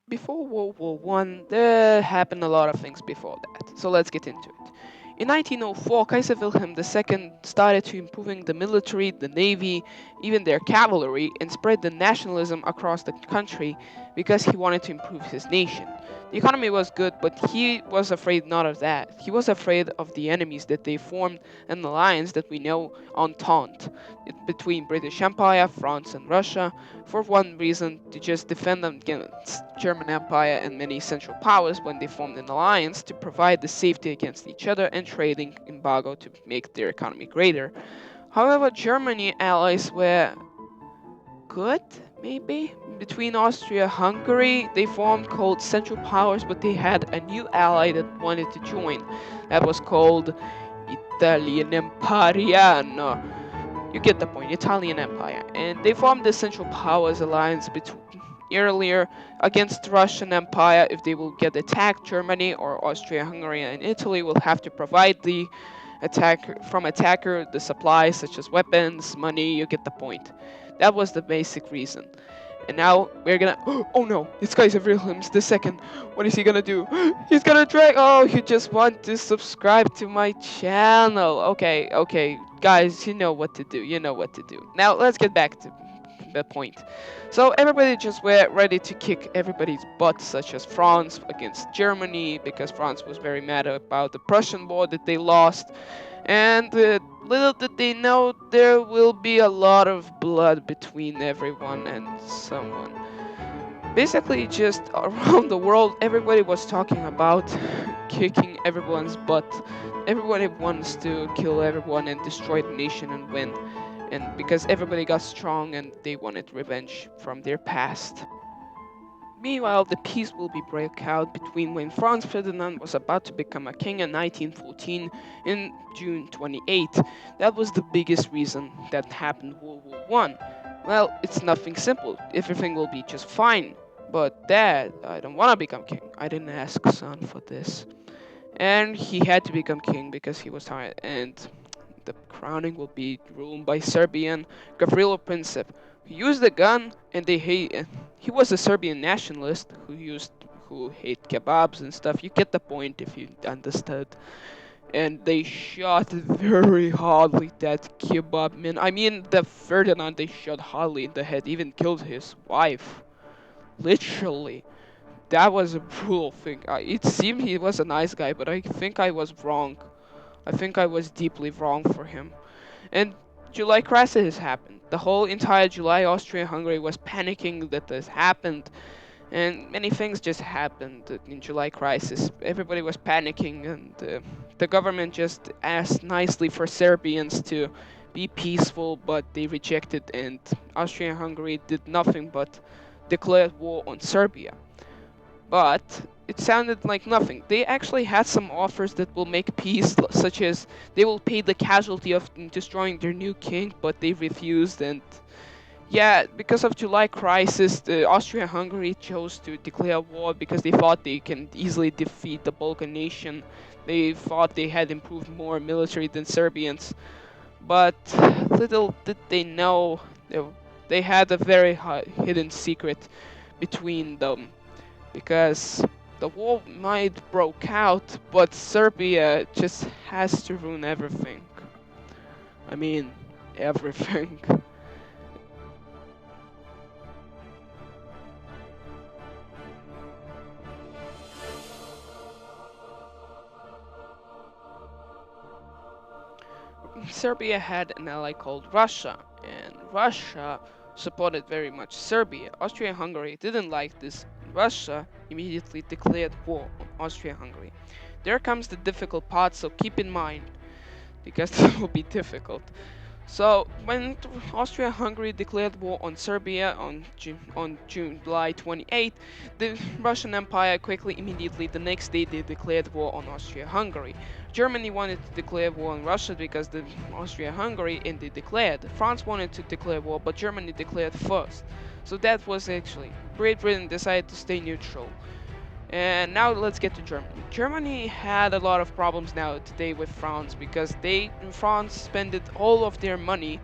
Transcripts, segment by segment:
Before World War I, there happened a lot of things before that, so let's get into it. In 1904, Kaiser Wilhelm II started to improving the military, the navy, even their cavalry, and spread the nationalism across the country because he wanted to improve his nation. The economy was good, but he was afraid not of that. He was afraid of the enemies that they formed an alliance that we know Entente between British Empire, France, and Russia, for one reason, to just defend them against German Empire and many Central Powers when they formed an alliance to provide the safety against each other and trading embargo to make their economy greater. However, Germany allies were good, maybe? Between Austria-Hungary, they formed called Central Powers, but they had a new ally that wanted to join. That was called Italian Empariano. You get the point, Italian Empire. And they formed the Central Powers alliance between earlier against Russian Empire. If they will get attacked, Germany or Austria-Hungary and Italy will have to provide the attacker the supplies such as weapons, money. You get the point. That was the basic reason. And now we're gonna. Oh no! It's Kaiser Wilhelms the second. What is he gonna do? He's gonna drag. Oh, you just want to subscribe to my channel. Okay, okay, guys, you know what to do. You know what to do. Now let's get back to the point. So everybody just were ready to kick everybody's butt, such as France against Germany, because France was very mad about the Prussian war that they lost. And little did they know there will be a lot of blood between everyone and someone. Basically, just around the world, everybody was talking about kicking everyone's butt. Everybody wants to kill everyone and destroy the nation and win. And because everybody got strong and they wanted revenge from their past. Meanwhile, the peace will be break out between when Franz Ferdinand was about to become a king in 1914 in June 28th. That was the biggest reason that happened World War One. Well, it's nothing simple. Everything will be just fine. But Dad, I don't want to become king. I didn't ask son for this. And he had to become king because he was tired. And the crowning will be ruled by Serbian Gavrilo Princip, who used a gun and they hate. He was a Serbian nationalist who hate kebabs and stuff. You get the point if you understood. And they shot very hardly that kebab man. I mean, the Ferdinand they shot hardly in the head, even killed his wife. Literally. That was a brutal thing. It seemed he was a nice guy, but I think I was wrong. I think I was deeply wrong for him. And July crisis happened. The whole entire July, Austria-Hungary was panicking that this happened, and many things just happened in July crisis. Everybody was panicking, and the government just asked nicely for Serbians to be peaceful, but they rejected, and Austria-Hungary did nothing but declared war on Serbia. But it sounded like nothing. They actually had some offers that will make peace, such as they will pay the casualty of destroying their new king, but they refused. And yeah, because of July crisis, Austria-Hungary chose to declare war because they thought they can easily defeat the Balkan nation. They thought they had improved more military than Serbians, but little did they know they had a very hidden secret between them, because the war might broke out, but Serbia just has to ruin everything. I mean, everything. Serbia had an ally called Russia, and Russia supported very much Serbia. Austria-Hungary didn't like this. Russia immediately declared war on Austria-Hungary. There comes the difficult part, so keep in mind, because it will be difficult. So, when Austria-Hungary declared war on Serbia on July 28th, the Russian Empire quickly, immediately, the next day, they declared war on Austria-Hungary. Germany wanted to declare war on Russia because the Austria-Hungary, and they declared. France wanted to declare war, but Germany declared first. So that was actually, Great Britain decided to stay neutral. And now let's get to Germany. Germany had a lot of problems now today with France because France spent all of their money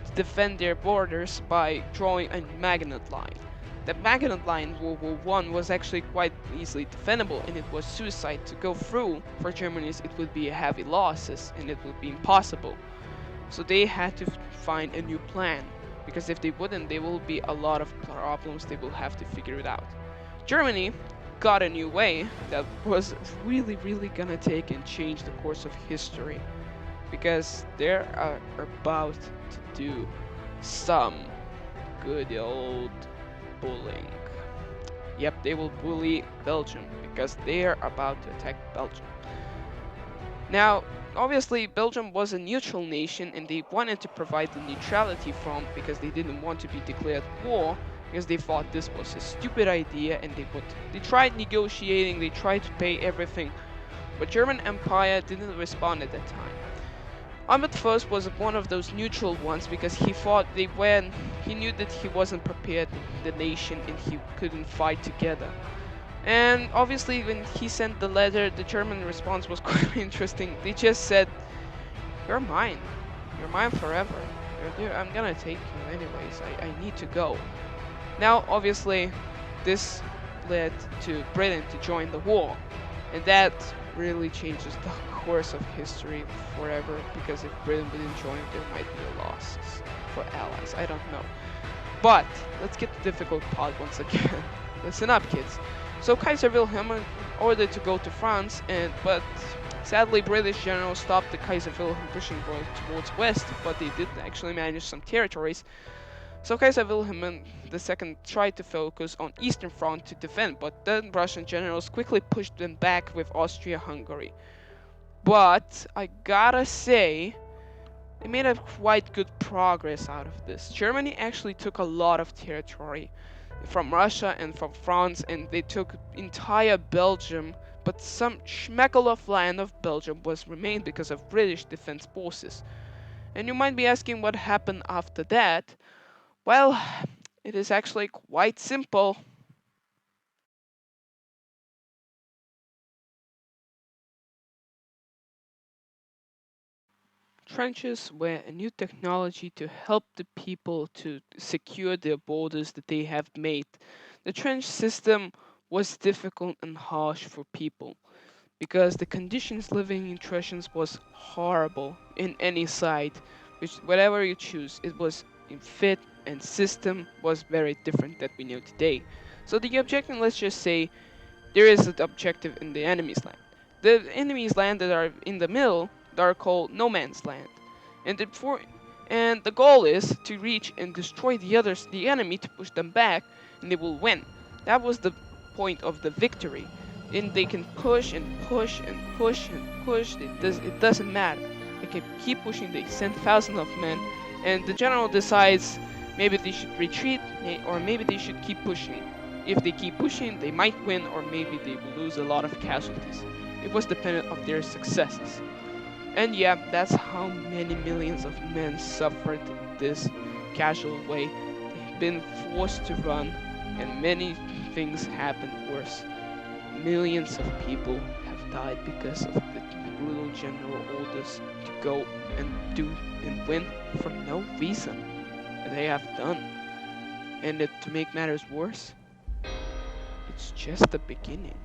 to defend their borders by drawing a magnet line. The Maginot Line WW1 was actually quite easily defendable, and it was suicide to go through. For Germany's, it would be heavy losses, and it would be impossible. So they had to find a new plan, because if they wouldn't, there will be a lot of problems they will have to figure it out. Germany got a new way that was really, really gonna take and change the course of history, because they are about to do some good old bullying. Yep, they will bully Belgium because they are about to attack Belgium. Now, obviously, Belgium was a neutral nation and they wanted to provide the neutrality front because they didn't want to be declared war, because they thought this was a stupid idea, and they tried negotiating, they tried to pay everything, but German Empire didn't respond at that time. Ahmed first was one of those neutral ones because he thought he knew that he wasn't prepared in the nation and he couldn't fight together. And obviously when he sent the letter, the German response was quite interesting. They just said, "You're mine. You're mine forever. I'm gonna take you anyways. I need to go." Now obviously this led to Britain to join the war, and that really changes the course of history forever, because if Britain didn't join, there might be losses for allies. I don't know. But let's get the difficult part once again. Listen up, kids. So Kaiser Wilhelm ordered to go to France, but sadly British generals stopped the Kaiser Wilhelm pushing towards west, but they did actually manage some territories. So Kaiser Wilhelm II tried to focus on Eastern Front to defend, but then Russian generals quickly pushed them back with Austria-Hungary. But I gotta say, they made a quite good progress out of this. Germany actually took a lot of territory from Russia and from France, and they took entire Belgium, but some schmeckle of land of Belgium was remained because of British defense forces. And you might be asking what happened after that. Well, it is actually quite simple. Trenches were a new technology to help the people to secure their borders that they have made. The trench system was difficult and harsh for people, because the conditions living in trenches was horrible in any side, which whatever you choose, it was in fit and system was very different that we know today. So the objective, let's just say, there is an objective in the enemy's land. The enemy's land that are in the middle, that are called no man's land, and the goal is to reach and destroy the enemy, to push them back, and they will win. That was the point of the victory. And they can push and push and push and push. It doesn't matter. They can keep pushing. They send thousands of men, and the general decides maybe they should retreat, or maybe they should keep pushing. If they keep pushing, they might win, or maybe they will lose a lot of casualties. It was dependent on their successes. And yeah, that's how many millions of men suffered in this casual way. They've been forced to run, and many things happened worse. Millions of people have died because of the brutal general orders to go and do and win for no reason. They have done. And to make matters worse, it's just the beginning.